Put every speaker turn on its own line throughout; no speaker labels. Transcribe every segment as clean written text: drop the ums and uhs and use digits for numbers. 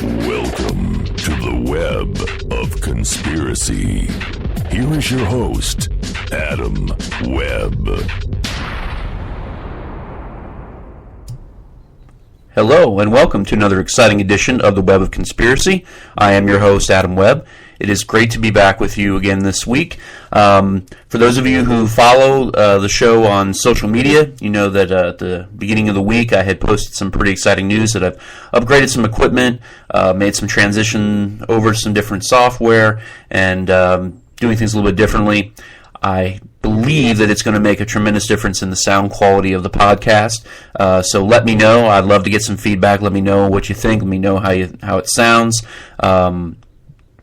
Welcome to the Web of Conspiracy. Here is your host, Adam Webb.
Hello, and welcome to another exciting edition of the Web of Conspiracy. I am your host, Adam Webb. It is great to be back with you again this week. For those of you who follow the show on social media, you know that at the beginning of the week I had posted some pretty exciting news that I've upgraded some equipment, made some transition over to some different software, and doing things a little bit differently. I believe that it's going to make a tremendous difference in the sound quality of the podcast. So let me know. I'd love to get some feedback. Let me know what you think. Let me know how it sounds.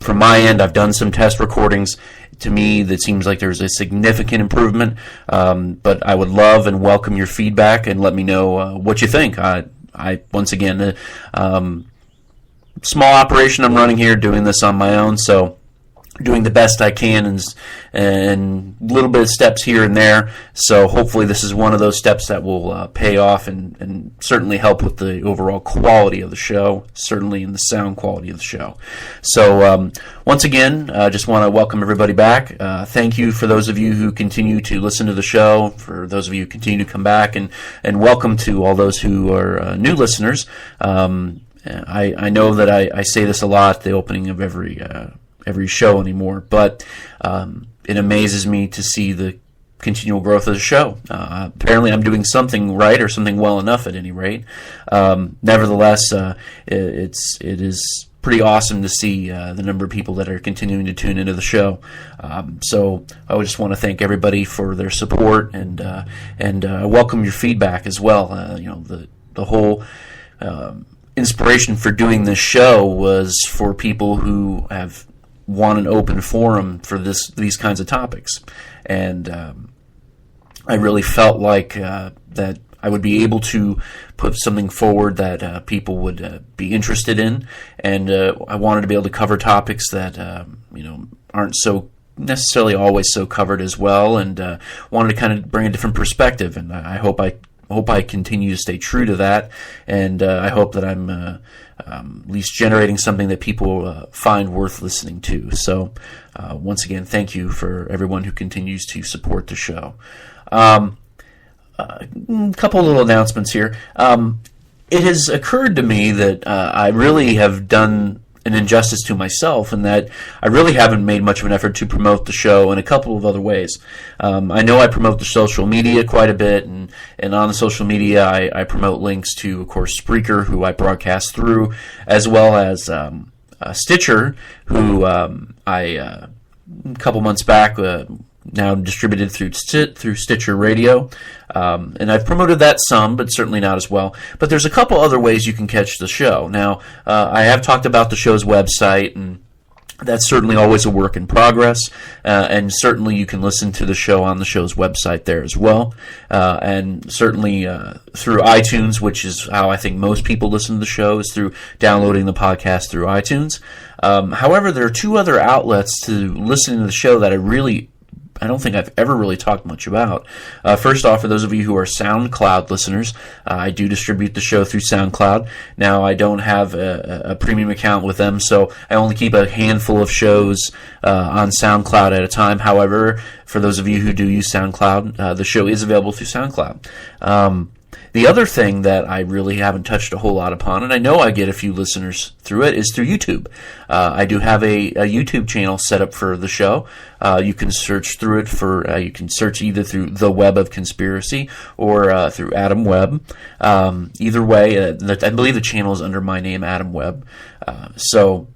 From my end, I've done some test recordings. To me, that seems like there's a significant improvement. But I would love and welcome your feedback and let me know what you think. I once again, small operation I'm running here, doing this on my own, so doing the best I can and little bit of steps here and there. So hopefully this is one of those steps that will pay off and certainly help with the overall quality of the show, certainly in the sound quality of the show. So once again, I just want to welcome everybody back. Thank you for those of you who continue to listen to the show, for those of you who continue to come back, and welcome to all those who are new listeners. I know that I say this a lot at the opening of every show anymore, but it amazes me to see the continual growth of the show. Apparently I'm doing something right, or something well enough at any rate. Nevertheless, it is pretty awesome to see the number of people that are continuing to tune into the show. So I just want to thank everybody for their support and welcome your feedback as well. The whole inspiration for doing this show was for people who want an open forum for these kinds of topics, and I really felt like that I would be able to put something forward that people would be interested in, and I wanted to be able to cover topics that aren't so necessarily always so covered as well, and wanted to kind of bring a different perspective, and I hope I continue to stay true to that, and I hope that I'm at least generating something that people find worth listening to. So once again, thank you for everyone who continues to support the show. A couple little announcements here. It has occurred to me that I really have done an injustice to myself, and that I really haven't made much of an effort to promote the show in a couple of other ways. I know I promote the social media quite a bit, and on the social media I promote links to, of course, Spreaker, who I broadcast through, as well as Stitcher, who a couple months back now distributed through Stitcher Radio. And I've promoted that some, but certainly not as well. But there's a couple other ways you can catch the show. Now, I have talked about the show's website, and that's certainly always a work in progress, and certainly you can listen to the show on the show's website there as well, and certainly through iTunes, which is how I think most people listen to the show, is through downloading the podcast through iTunes. However, there are two other outlets to listening to the show that I don't think I've ever really talked much about. First off, for those of you who are SoundCloud listeners, I do distribute the show through SoundCloud. Now, I don't have a premium account with them, so I only keep a handful of shows on SoundCloud at a time. However, for those of you who do use SoundCloud, the show is available through SoundCloud. The other thing that I really haven't touched a whole lot upon, and I know I get a few listeners through it, is through YouTube. I do have a YouTube channel set up for the show. You can search through it you can search either through The Web of Conspiracy or through Adam Webb. Either way, I believe the channel is under my name, Adam Webb. So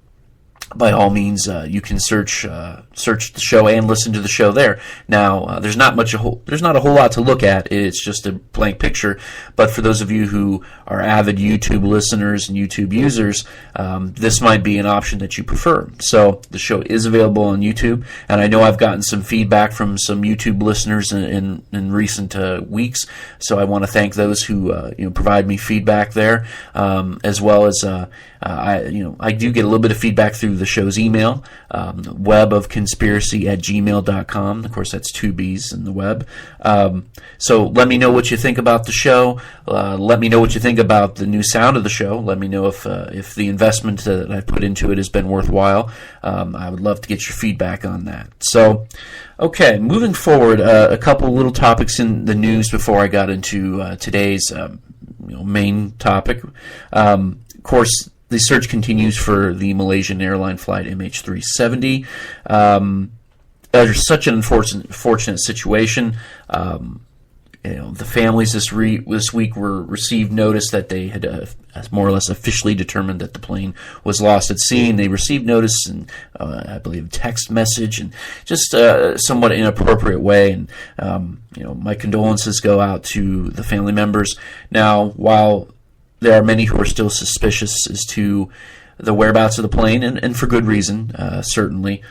by all means, you can search the show and listen to the show there. Now, there's not a whole lot to look at. It's just a blank picture. But for those of you who are avid YouTube listeners and YouTube users, this might be an option that you prefer. So the show is available on YouTube, and I know I've gotten some feedback from some YouTube listeners in recent weeks. So I want to thank those who provide me feedback there, as well as I do get a little bit of feedback through the show's email, webofconspiracy@gmail.com. Of course, that's 2 B's in the web. So let me know what you think about the show. Let me know what you think about the new sound of the show. Let me know if the investment that I put into it has been worthwhile. I would love to get your feedback on that. So, okay, moving forward, a couple little topics in the news before I got into today's main topic. Of course, the search continues for the Malaysian airline flight MH370. There's such an unfortunate situation. The families this week received notice that they had more or less officially determined that the plane was lost at sea. And they received notice in, I believe, text message, and just somewhat inappropriate way. And my condolences go out to the family members. Now, while there are many who are still suspicious as to the whereabouts of the plane, and for good reason, certainly.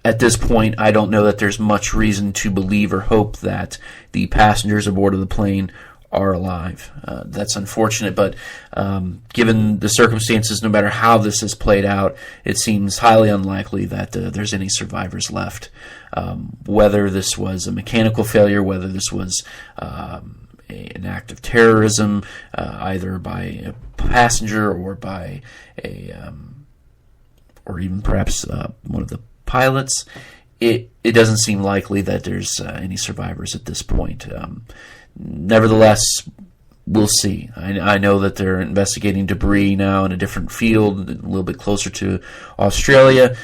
At this point, I don't know that there's much reason to believe or hope that the passengers aboard of the plane are alive. That's unfortunate, but given the circumstances, no matter how this has played out, it seems highly unlikely that there's any survivors left. Whether this was a mechanical failure, whether this was an act of terrorism, either by a passenger or by or even perhaps one of the pilots, it doesn't seem likely that there's any survivors at this point. Nevertheless, we'll see. I know that they're investigating debris now in a different field, a little bit closer to Australia,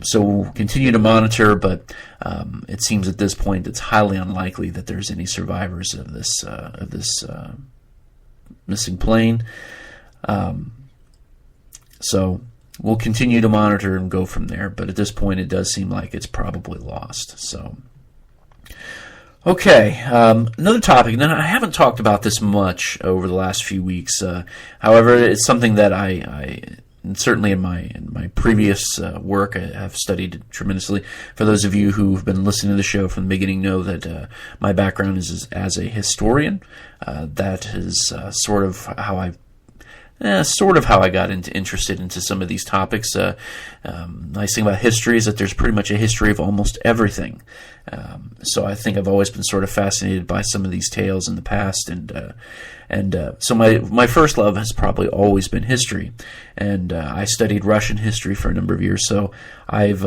so we'll continue to monitor, but it seems at this point it's highly unlikely that there's any survivors of this missing plane. So we'll continue to monitor and go from there, but at this point it does seem like it's probably lost. So, okay, another topic, and I haven't talked about this much over the last few weeks. However, it's something that I certainly in my previous work, I have studied tremendously. For those of you who've been listening to the show from the beginning know that my background is as a historian. That is sort of how I got interested into some of these topics. Nice thing about history is that there's pretty much a history of almost everything. So I think I've always been sort of fascinated by some of these tales in the past, and so my first love has probably always been history, and I studied Russian history for a number of years. So I've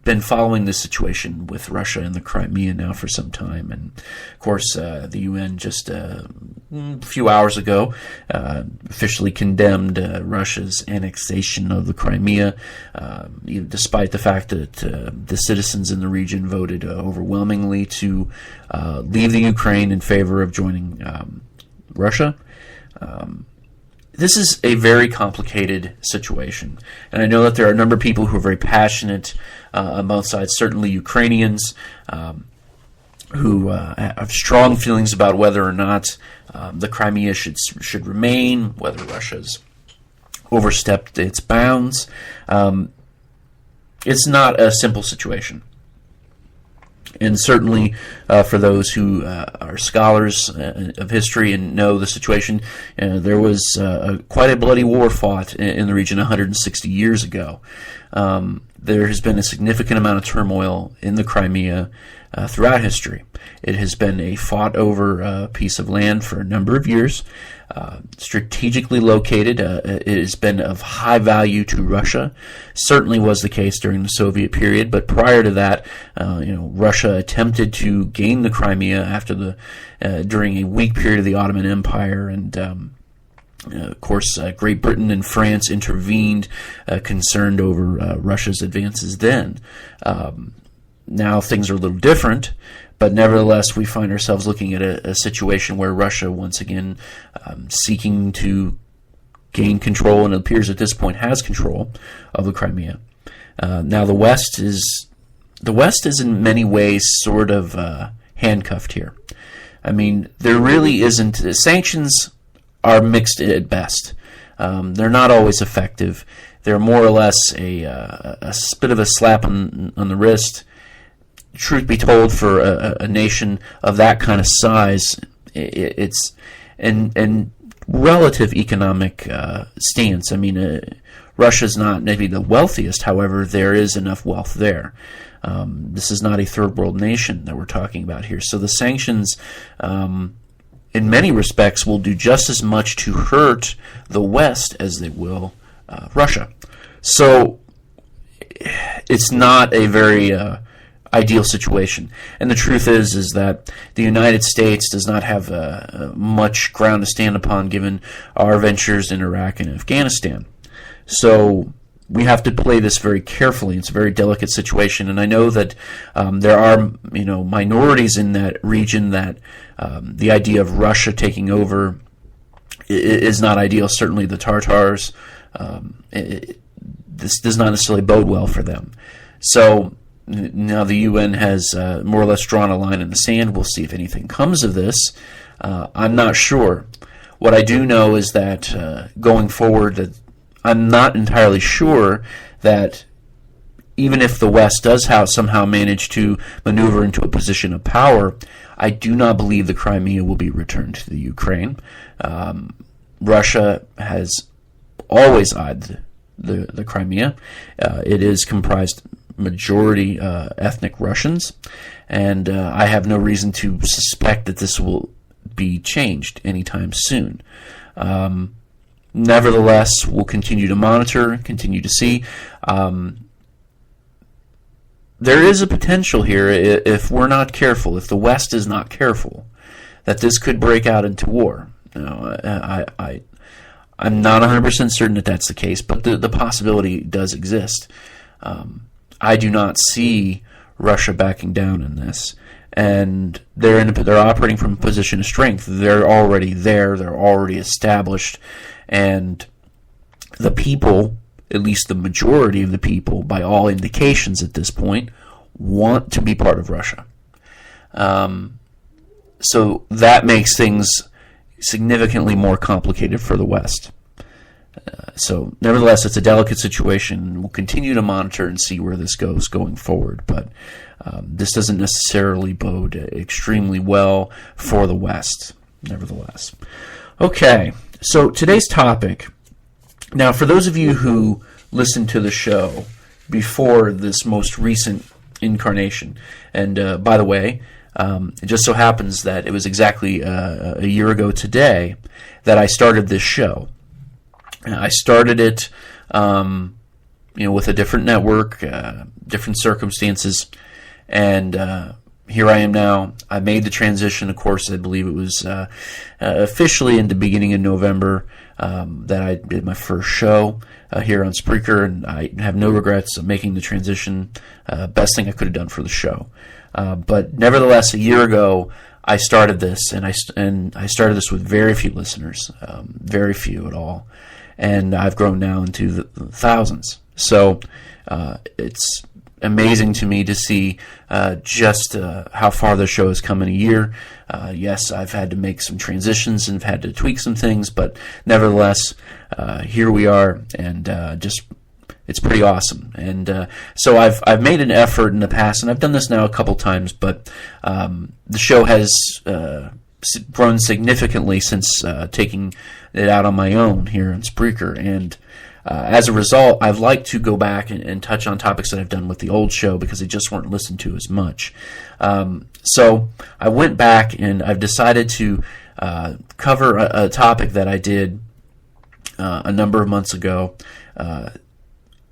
been following this situation with Russia and the Crimea now for some time, and of course the UN just a few hours ago officially condemned Russia's annexation of the Crimea, despite the fact that the citizens in the region voted overwhelmingly to leave the Ukraine in favor of joining Russia. This is a very complicated situation, and I know that there are a number of people who are very passionate on both sides, certainly Ukrainians, who have strong feelings about whether or not the Crimea should remain, whether Russia's overstepped its bounds. It's not a simple situation. And certainly for those who are scholars of history and know the situation, there was quite a bloody war fought in the region 160 years ago. There has been a significant amount of turmoil in the Crimea throughout history. It has been a fought over piece of land for a number of years. Strategically located, it has been of high value to Russia. Certainly was the case during the Soviet period, but prior to that, Russia attempted to gain the Crimea during a weak period of the Ottoman Empire, and of course, Great Britain and France intervened, concerned over Russia's advances then. Now things are a little different, but nevertheless, we find ourselves looking at a situation where Russia, once again, seeking to gain control, and it appears at this point has control of the Crimea. Now the West is in many ways sort of handcuffed here. I mean, there really isn't. Sanctions are mixed at best. They're not always effective. They're more or less a bit of a slap on the wrist. Truth be told, for a nation of that kind of size, it's and relative economic stance. I mean, Russia's not maybe the wealthiest, however, there is enough wealth there. This is not a third world nation that we're talking about here. So the sanctions, in many respects, will do just as much to hurt the West as they will Russia. So it's not a very ideal situation. And the truth is that the United States does not have much ground to stand upon given our ventures in Iraq and Afghanistan. So we have to play this very carefully. It's a very delicate situation, and I know that there are minorities in that region that the idea of Russia taking over is not ideal. Certainly the Tartars. This does not necessarily bode well for them. So now the UN has more or less drawn a line in the sand. We'll see if anything comes of this. I'm not sure. What I do know is that going forward, that I'm not entirely sure that even if the West does somehow manage to maneuver into a position of power, I do not believe the Crimea will be returned to the Ukraine. Russia has always eyed the Crimea. It is comprised majority ethnic Russians, and I have no reason to suspect that this will be changed anytime soon. Nevertheless, we'll continue to monitor, continue to see. There is a potential here, if we're not careful, if the West is not careful, that this could break out into war. I'm not 100% certain that that's the case, but the possibility does exist. I do not see Russia backing down in this, and they're operating from a position of strength. They're already there. They're already established, and the people, at least the majority of the people, by all indications at this point, want to be part of Russia. So that makes things significantly more complicated for the West. So nevertheless, it's a delicate situation. We'll continue to monitor and see where this goes going forward, but this doesn't necessarily bode extremely well for the West, nevertheless. Okay, so today's topic. Now, for those of you who listened to the show before this most recent incarnation, and by the way, it just so happens that it was exactly a year ago today that I started this show. I started it, with a different network, different circumstances, and here I am now. I made the transition, of course. I believe it was officially in the beginning of November that I did my first show here on Spreaker, and I have no regrets of making the transition. Best thing I could have done for the show. But nevertheless, a year ago, I started this, and I started this with very few listeners, very few at all, and I've grown now into the thousands. So it's amazing to me to see just how far the show has come in a year. Yes, I've had to make some transitions and had to tweak some things, but nevertheless, here we are, and it's pretty awesome. And so I've made an effort in the past, and I've done this now a couple times, but the show has grown significantly since taking it out on my own here on Spreaker. And as a result, I've liked to go back and touch on topics that I've done with the old show because they just weren't listened to as much. So I went back and I've decided to cover a topic that I did a number of months ago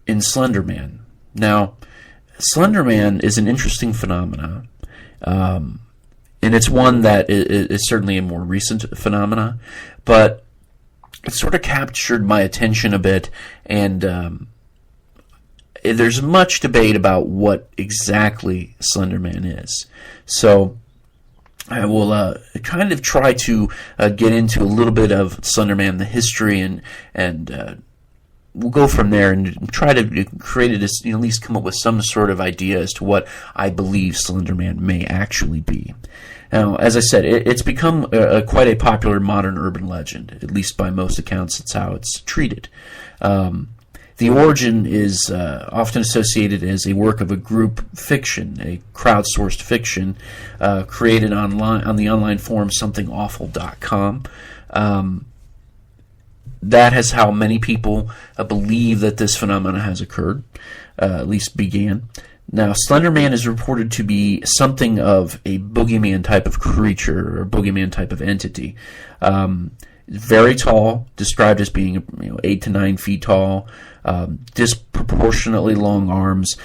in Slenderman. Now, Slenderman is an interesting phenomenon, and it's one that is certainly a more recent phenomena, but it sort of captured my attention a bit, and there's much debate about what exactly Slenderman is. So I will kind of try to get into a little bit of Slenderman, the history, and we'll go from there and try to create at least come up with some sort of idea as to what I believe Slenderman may actually be. Now, as I said, it's become quite a popular modern urban legend, at least by most accounts. It's how it's treated. The origin is often associated as a work of a group fiction, a crowdsourced fiction created online on the online forum somethingawful.com. that is how many people believe that this phenomenon has occurred, at least began. Now, Slenderman is reported to be something of a boogeyman type of creature or boogeyman type of entity. Very tall, described as being 8 to 9 feet tall, disproportionately long arms,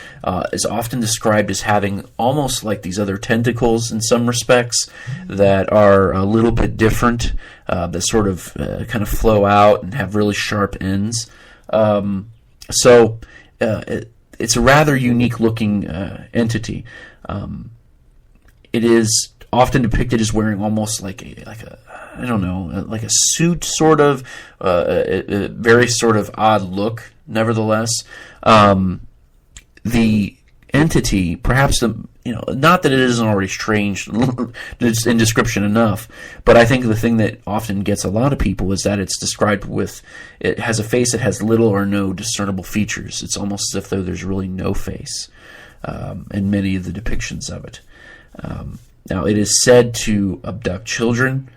is often described as having almost like these other tentacles in some respects that are a little bit different, that sort of kind of flow out and have really sharp ends. It's a rather unique looking entity. It is often depicted as wearing almost like a suit, sort of, a very sort of odd look. Nevertheless, the entity, perhaps not that it isn't already strange in description enough, but I think the thing that often gets a lot of people is that it's described with, it has a face that has little or no discernible features. It's almost as if though there's really no face in many of the depictions of it. Now, it is said to abduct children,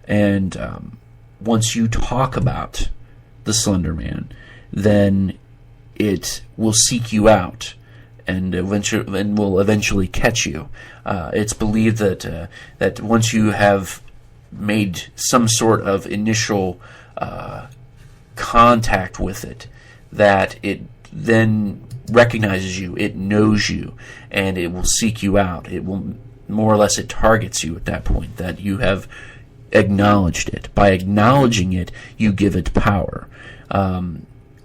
and once you talk about the Slender Man, then it will seek you out and will eventually catch you. It's believed that once you have made some sort of initial contact with it, that it then recognizes you, it knows you, and it will seek you out. It will more or less, it targets you at that point, that you have acknowledged it. By acknowledging it, you give it power.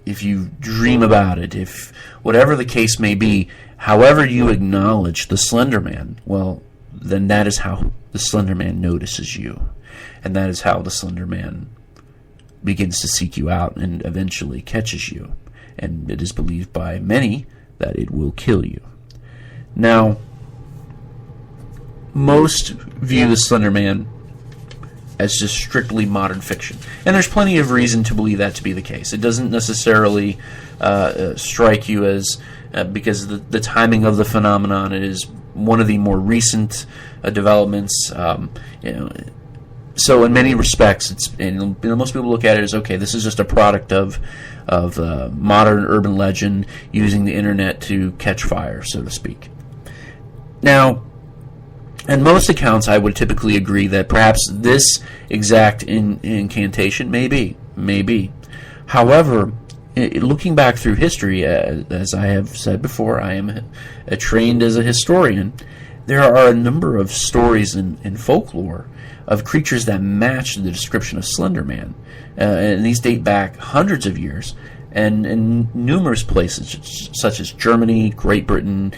If you dream about it, if whatever the case may be, however you acknowledge the Slender Man, well, then that is how the Slender Man notices you. And that is how the Slender Man begins to seek you out and eventually catches you. And it is believed by many that it will kill you. Now, most view the Slender Man as just strictly modern fiction. And there's plenty of reason to believe that to be the case. It doesn't necessarily strike you as, because the timing of the phenomenon is one of the more recent developments. So in many respects, most people look at it as, okay, this is just a product of modern urban legend using the internet to catch fire, so to speak. Now, in most accounts, I would typically agree that perhaps this exact incantation may be. However, looking back through history, as I have said before, I am trained as a historian. There are a number of stories in folklore of creatures that match the description of Slender Man, and these date back hundreds of years. And in numerous places, such as Germany, Great Britain,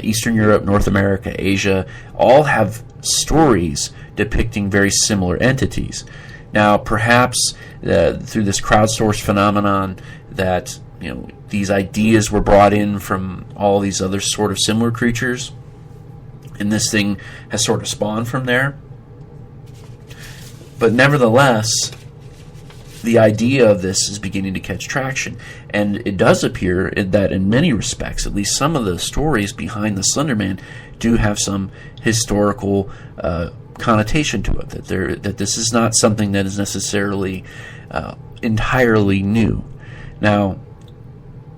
Eastern Europe, North America, Asia, all have stories depicting very similar entities. Now, perhaps through this crowdsourced phenomenon, that these ideas were brought in from all these other sort of similar creatures, and this thing has sort of spawned from there. But nevertheless, the idea of this is beginning to catch traction, and it does appear that in many respects, at least some of the stories behind the Slender Man do have some historical connotation to it, that this is not something that is necessarily entirely new. Now,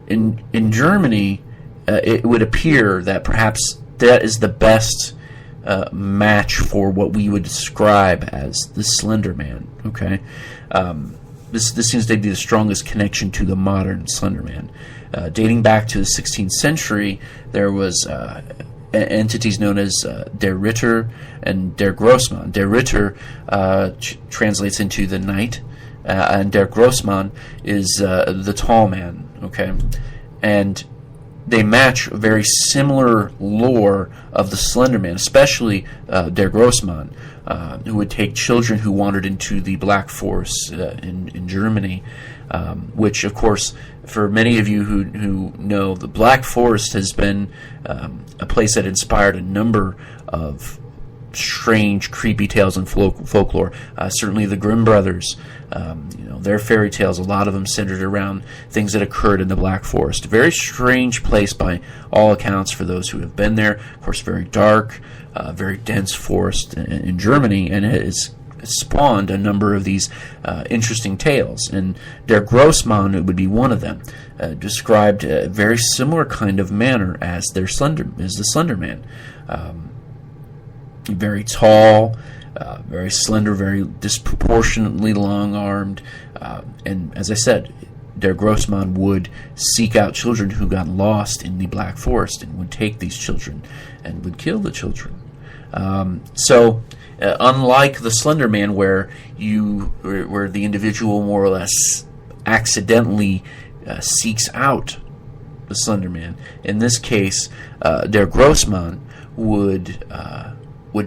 in Germany, it would appear that perhaps that is the best match for what we would describe as the Slender Man. Okay. This seems to be the strongest connection to the modern Slender Man. Dating back to the 16th century, there was entities known as Der Ritter and Der Grossmann. Der Ritter translates into the knight, and Der Grossmann is the tall man. Okay, and they match a very similar lore of the Slender Man, especially Der Grossmann, who would take children who wandered into the Black Forest in Germany, which, of course, for many of you who know, the Black Forest has been a place that inspired a number of strange, creepy tales and folklore. Certainly the Grimm brothers, their fairy tales, a lot of them centered around things that occurred in the Black Forest. A very strange place by all accounts for those who have been there. Of course, very dark, very dense forest in Germany, and it spawned a number of these interesting tales, and Der Grossmann would be one of them. Described a very similar kind of manner as the Slender Man. Very tall, very slender, very disproportionately long-armed, and as I said, Der Grossmann would seek out children who got lost in the Black Forest and would take these children and would kill the children. Unlike the Slender Man, where the individual more or less accidentally seeks out the Slender Man, in this case, Der Grossmann would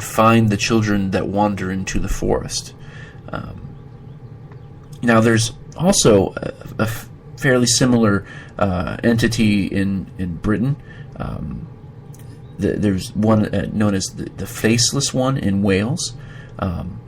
find the children that wander into the forest. Now, there's also a fairly similar entity in Britain. There's one known as the Faceless One in Wales,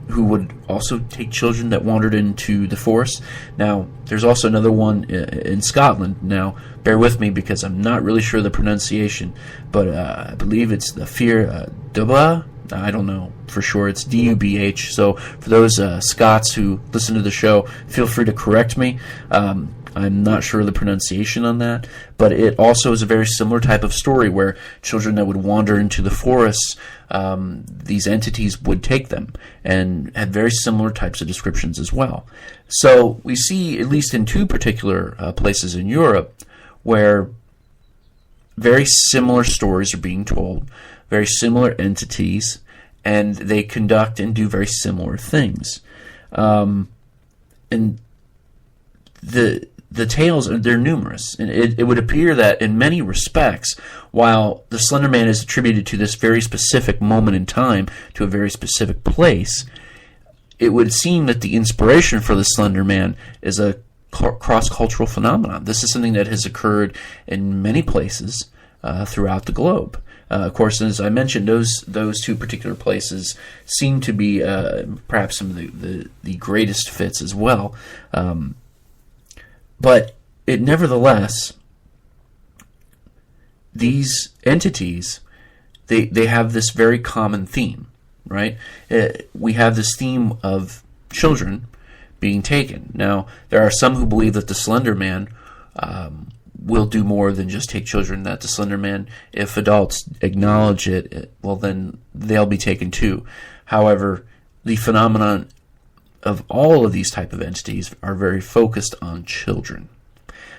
who would also take children that wandered into the forest. Now, there's also another one in Scotland. Now, bear with me because I'm not really sure of the pronunciation, but I believe it's the Fear Dubha. I don't know for sure. It's D-U-B-H. So for those Scots who listen to the show, feel free to correct me. I'm not sure of the pronunciation on that, but it also is a very similar type of story where children that would wander into the forests, these entities would take them, and had very similar types of descriptions as well. So we see, at least in two particular places in Europe, where very similar stories are being told, very similar entities, and they conduct and do very similar things. And the tales, they're numerous, and it would appear that in many respects, while the Slender Man is attributed to this very specific moment in time, to a very specific place, it would seem that the inspiration for the Slender Man is a cross-cultural phenomenon. This is something that has occurred in many places throughout the globe. Of course, as I mentioned, those two particular places seem to be perhaps some of the greatest fits as well. But it nevertheless, these entities, they have this very common theme, right? We have this theme of children being taken. Now, there are some who believe that the Slender Man will do more than just take children, that the Slender Man, if adults acknowledge it, well, then they'll be taken too. However, the phenomenon of all of these type of entities are very focused on children.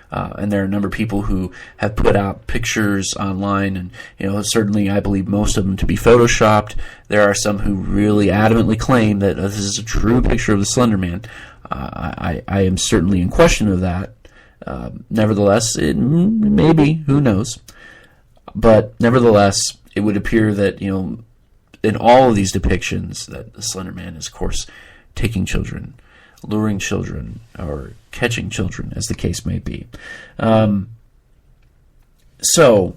And there are a number of people who have put out pictures online, and certainly I believe most of them to be photoshopped. There are some who really adamantly claim that this is a true picture of the Slender Man. I am certainly in question of that. Nevertheless, it may be, who knows. But nevertheless, it would appear that, in all of these depictions, that the Slender Man is, of course, taking children, luring children, or catching children, as the case may be. So,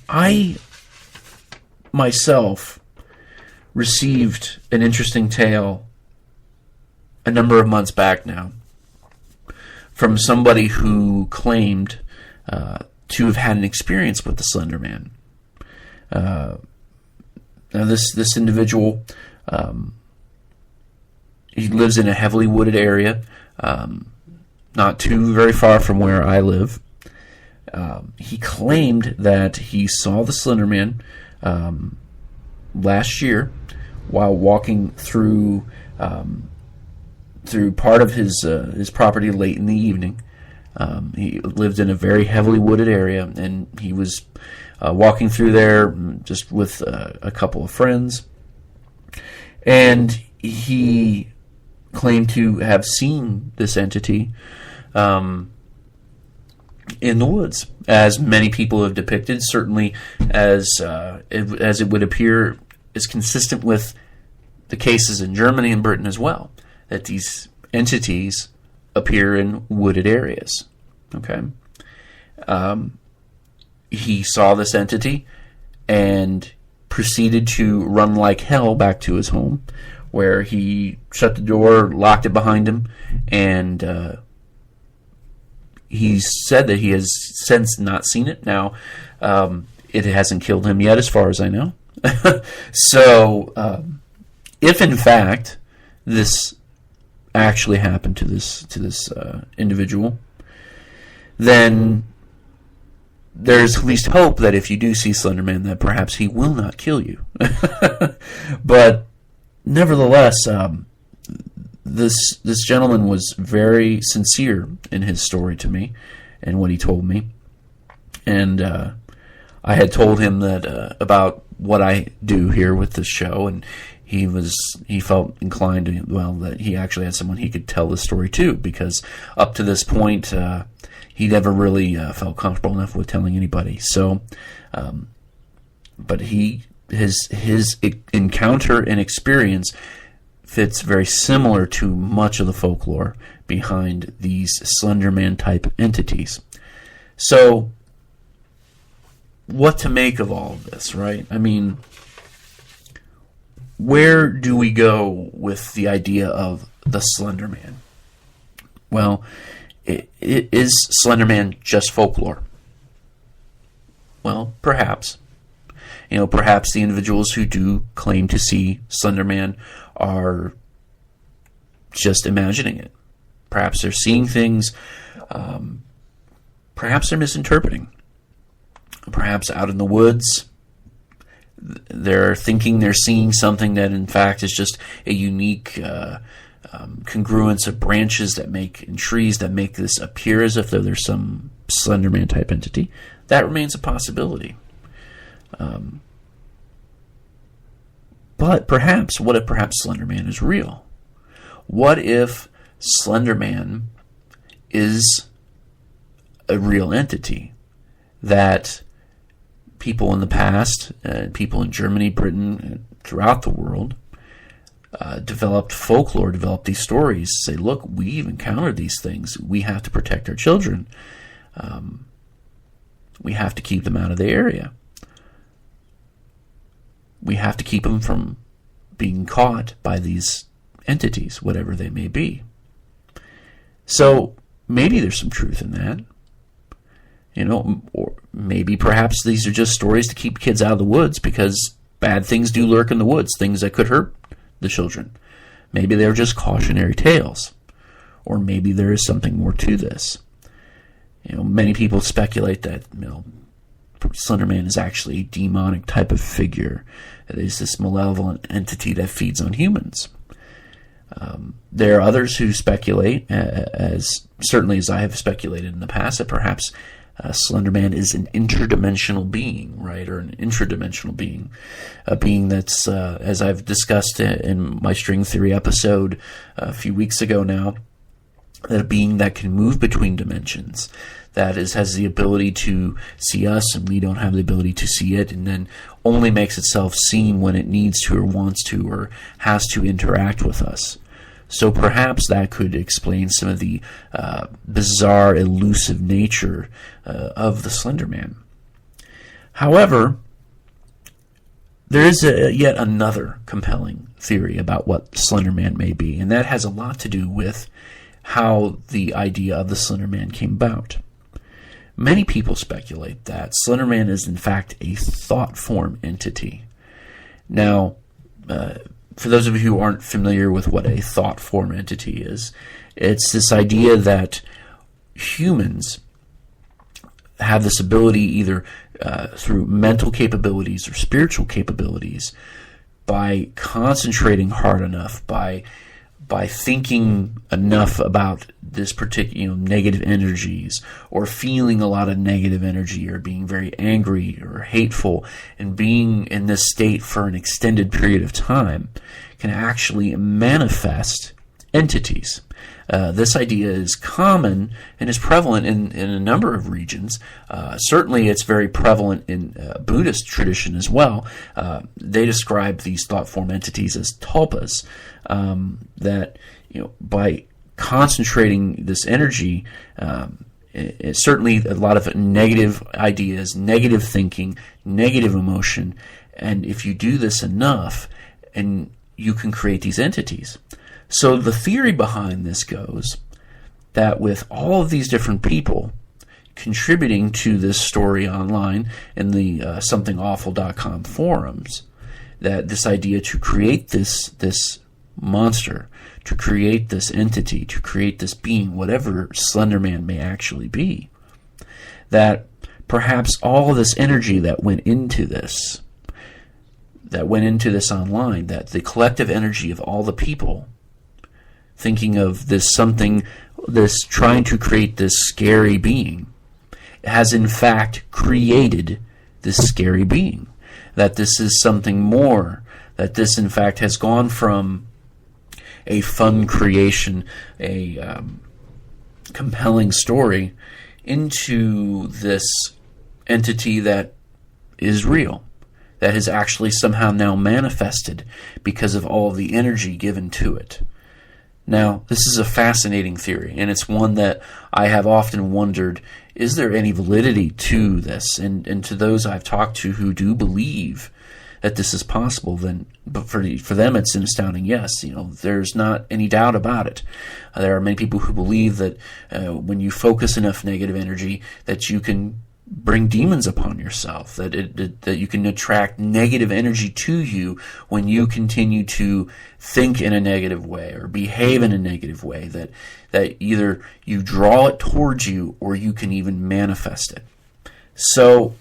I myself received an interesting tale a number of months back now from somebody who claimed to have had an experience with the Slender Man. Now, this individual, he lives in a heavily wooded area, not too very far from where I live. He claimed that he saw the Slender Man last year while walking through part of his property late in the evening. He lived in a very heavily wooded area, and he was walking through there just with a couple of friends. And he claimed to have seen this entity in the woods, as many people have depicted, certainly as it would appear is consistent with the cases in Germany and Britain as well, that these entities appear in wooded areas. Okay, he saw this entity and proceeded to run like hell back to his home, where he shut the door, locked it behind him, and he said that he has since not seen it. Now, it hasn't killed him yet, as far as I know. So, if in fact this actually happened to this individual, then there's at least hope that if you do see Slenderman, that perhaps he will not kill you. But nevertheless, this gentleman was very sincere in his story to me and what he told me. And I had told him that about what I do here with this show, and he felt inclined to, that he actually had someone he could tell the story to, because up to this point he never really felt comfortable enough with telling anybody. So, but his encounter and experience fits very similar to much of the folklore behind these Slenderman type entities. So, what to make of all of this, right? I mean, where do we go with the idea of the Slenderman? Well, is Slenderman just folklore? Well, perhaps. Perhaps the individuals who do claim to see Slenderman are just imagining it. Perhaps they're seeing things. Perhaps they're misinterpreting. Perhaps out in the woods, they're thinking they're seeing something that in fact is just a unique congruence of branches and trees that make this appear as if there's some Slenderman type entity. That remains a possibility. But perhaps, what if perhaps Slenderman is real? What if Slenderman is a real entity that people in the past, people in Germany, Britain, throughout the world, developed folklore, developed these stories, say, look, we've encountered these things. We have to protect our children. We have to keep them out of the area. We have to keep them from being caught by these entities, whatever they may be. So maybe there's some truth in that. Or maybe perhaps these are just stories to keep kids out of the woods, because bad things do lurk in the woods, things that could hurt the children. Maybe they're just cautionary tales. Or maybe there is something more to this. Many people speculate that, Slenderman is actually a demonic type of figure. It is this malevolent entity that feeds on humans. There are others who speculate, as certainly as I have speculated in the past, that perhaps Slenderman is an interdimensional being, right, or an intradimensional being, a being that's, as I've discussed in my string theory episode a few weeks ago now, that a being that can move between dimensions, that has the ability to see us and we don't have the ability to see it, and then only makes itself seen when it needs to or wants to or has to interact with us. So perhaps that could explain some of the bizarre, elusive nature of the Slenderman. However, there is yet another compelling theory about what Slenderman may be, and that has a lot to do with how the idea of the Slenderman came about. Many people speculate that Slenderman is in fact a thought form entity. Now, for those of you who aren't familiar with what a thought form entity is, it's this idea that humans have this ability either through mental capabilities or spiritual capabilities, by concentrating hard enough, by thinking enough about this particular negative energies, or feeling a lot of negative energy, or being very angry or hateful, and being in this state for an extended period of time, can actually manifest entities. This idea is common and is prevalent in a number of regions. Certainly it's very prevalent in Buddhist tradition as well. They describe these thought form entities as tulpas, that by concentrating this energy, it's certainly a lot of negative ideas, negative thinking, negative emotion, and if you do this enough, and you can create these entities. So the theory behind this goes that with all of these different people contributing to this story online in the somethingawful.com forums, that this idea to create this monster, to create this entity, to create this being, whatever Slenderman may actually be, that perhaps all of this energy that went into this online, that the collective energy of all the people thinking of this trying to create this scary being, has in fact created this scary being. That this is something more, that this in fact has gone from a fun creation, a compelling story, into this entity that is real, that has actually somehow now manifested because of all the energy given to it. Now, this is a fascinating theory, and it's one that I have often wondered, is there any validity to this? And to those I've talked to who do believe that this is possible, but for them it's an astounding yes. There's not any doubt about it. There are many people who believe that when you focus enough negative energy, that you can bring demons upon yourself, that you can attract negative energy to you when you continue to think in a negative way or behave in a negative way, that either you draw it towards you or you can even manifest it. So,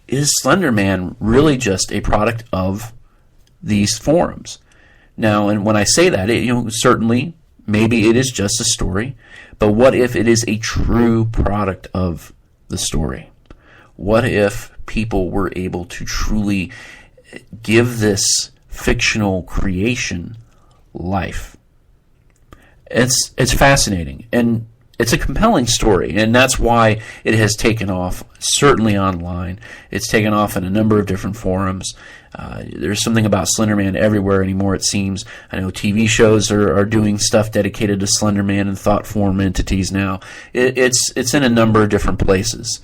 is Slenderman really just a product of these forums? Now, and when I say that, certainly, maybe it is just a story, but what if it is a true product of the story? What if people were able to truly give this fictional creation life? It's fascinating, and it's a compelling story, and that's why it has taken off, certainly online. It's taken off in a number of different forums. There's something about Slenderman everywhere anymore, it seems. I know TV shows are doing stuff dedicated to Slenderman and Thoughtform Entities now. It's in a number of different places.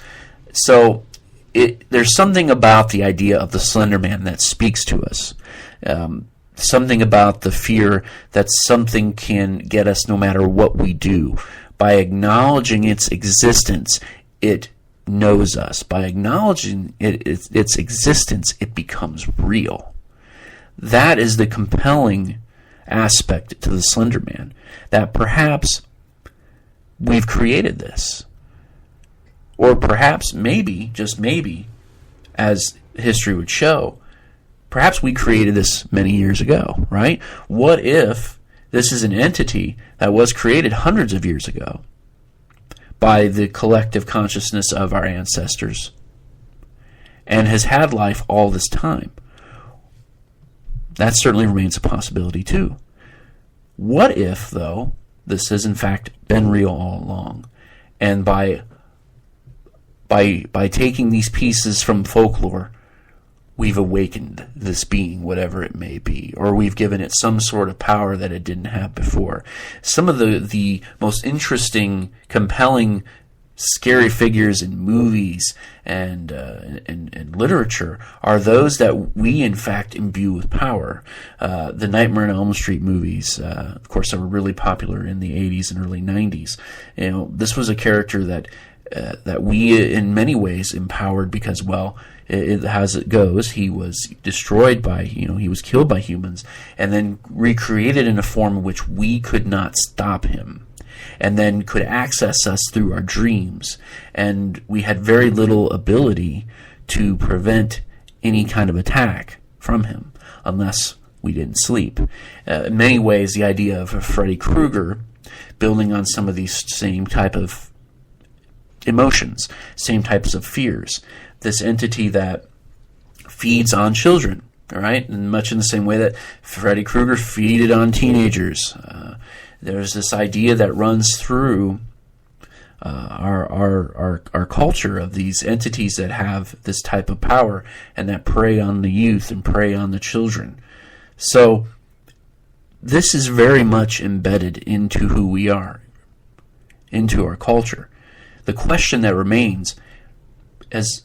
So there's something about the idea of the Slenderman that speaks to us. Something about the fear that something can get us no matter what we do. By acknowledging its existence, it knows us. By acknowledging its existence, it becomes real. That is the compelling aspect to the Slenderman, that perhaps we've created this. Or perhaps, maybe, just maybe, as history would show, perhaps we created this many years ago, right? What if this is an entity that was created hundreds of years ago by the collective consciousness of our ancestors and has had life all this time? That certainly remains a possibility too. What if, though, this has in fact been real all along, and by taking these pieces from folklore, we've awakened this being, whatever it may be, or we've given it some sort of power that it didn't have before. Some of the most interesting, compelling, scary figures in movies and literature are those that we, in fact, imbue with power. The Nightmare on Elm Street movies, of course, that were really popular in the 80s and early 90s. This was a character that we, in many ways, empowered because, well, as it goes, he was destroyed by, he was killed by humans, and then recreated in a form in which we could not stop him, and then could access us through our dreams, and we had very little ability to prevent any kind of attack from him, unless we didn't sleep. In many ways, the idea of Freddy Krueger, building on some of these same type of emotions, same types of fears, this entity that feeds on children, all right? And much in the same way that Freddy Krueger feeded on teenagers. There's this idea that runs through our culture of these entities that have this type of power and that prey on the youth and prey on the children. So this is very much embedded into who we are, into our culture. The question that remains is,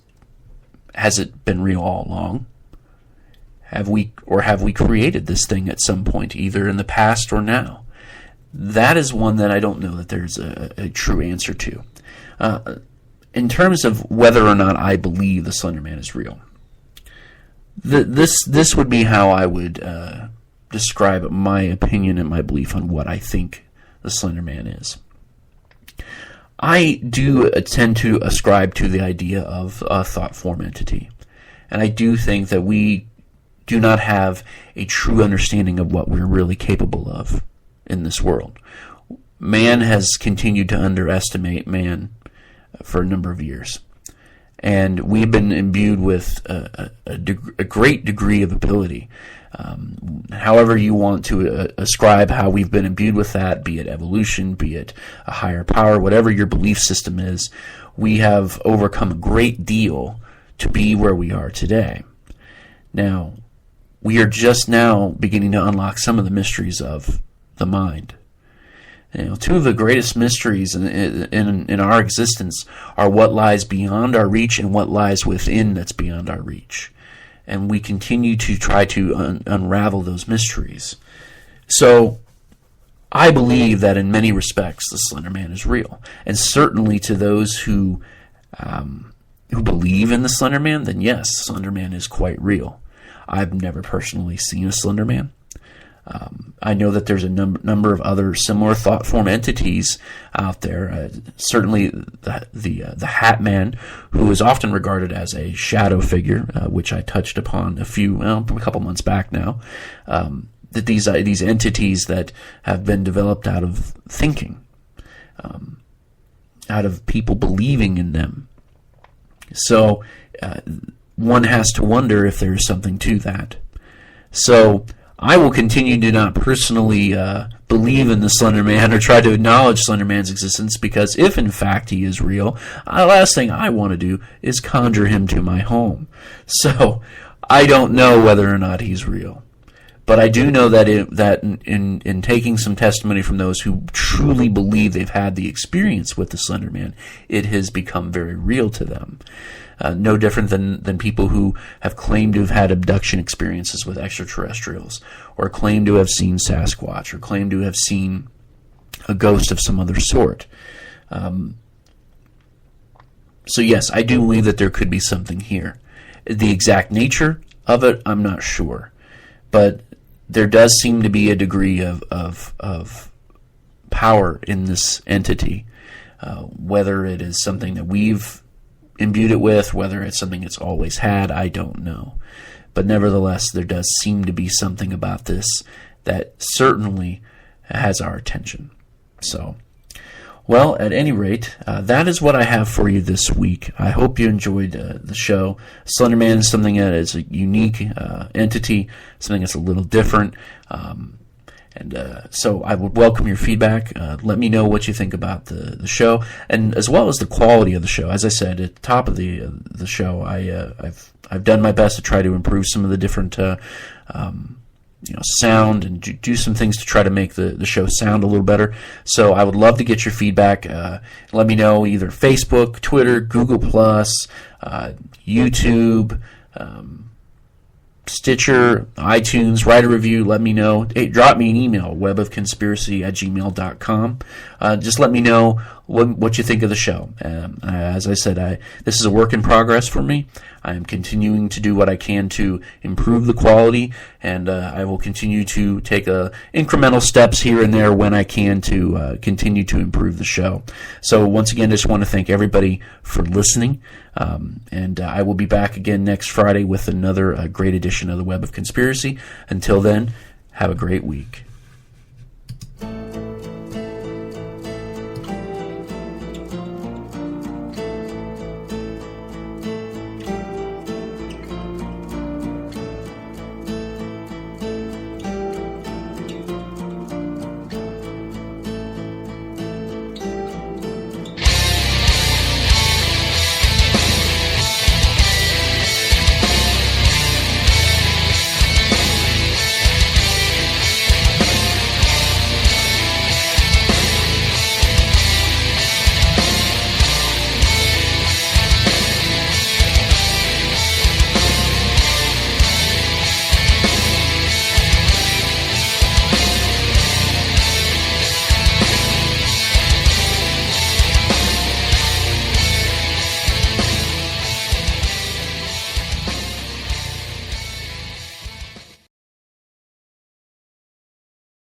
has it been real all along? Have we created this thing at some point, either in the past or now? That is one that I don't know that there's a true answer to. In terms of whether or not I believe the Slenderman is real, This would be how I would describe my opinion and my belief on what I think the Slender Man is. I do tend to ascribe to the idea of a thought form entity. And I do think that we do not have a true understanding of what we're really capable of in this world. Man has continued to underestimate man for a number of years. And we've been imbued with a great degree of ability. However you want to ascribe how we've been imbued with that, be it evolution, be it a higher power, whatever your belief system is, we have overcome a great deal to be where we are today. Now, we are just now beginning to unlock some of the mysteries of the mind. Two of the greatest mysteries in our existence are what lies beyond our reach and what lies within that's beyond our reach. And we continue to try to unravel those mysteries. So, I believe that in many respects the Slender Man is real. And certainly to those who believe in the Slender Man, then yes, Slender Man is quite real. I've never personally seen a Slender Man. I know that there's a number of other similar thought form entities out there. Certainly the Hat Man, who is often regarded as a shadow figure, which I touched upon a couple months back now. That these entities that have been developed out of thinking, out of people believing in them. So one has to wonder if there is something to that. So I will continue to not personally believe in the Slender Man or try to acknowledge Slender Man's existence, because if in fact he is real, the last thing I want to do is conjure him to my home. So I don't know whether or not he's real. But I do know that in taking some testimony from those who truly believe they've had the experience with the Slender Man, it has become very real to them. No different than people who have claimed to have had abduction experiences with extraterrestrials, or claim to have seen Sasquatch, or claim to have seen a ghost of some other sort. So yes, I do believe that there could be something here. The exact nature of it, I'm not sure. But there does seem to be a degree of power in this entity. Whether it is something that we've imbued it with, whether it's something it's always had, I don't know. But nevertheless, there does seem to be something about this that certainly has our attention. So, well, at any rate, that is what I have for you this week. I hope you enjoyed the show. Slender Man is something that is a unique entity, something that's a little different. So I would welcome your feedback. Let me know what you think about the show, and as well as the quality of the show. As I said at the top of the show, I've done my best to try to improve some of the different sound and do some things to try to make the show sound a little better. So I would love to get your feedback. Let me know either Facebook, Twitter, Google+, YouTube, Stitcher, iTunes. Write a review. Let me know. Hey, drop me an email, webofconspiracy@gmail.com. Just let me know what you think of the show. As I said, this is a work in progress for me. I am continuing to do what I can to improve the quality, and I will continue to take incremental steps here and there when I can to continue to improve the show. So once again, just want to thank everybody for listening, and I will be back again next Friday with another great edition of the Web of Conspiracy. Until then, have a great week.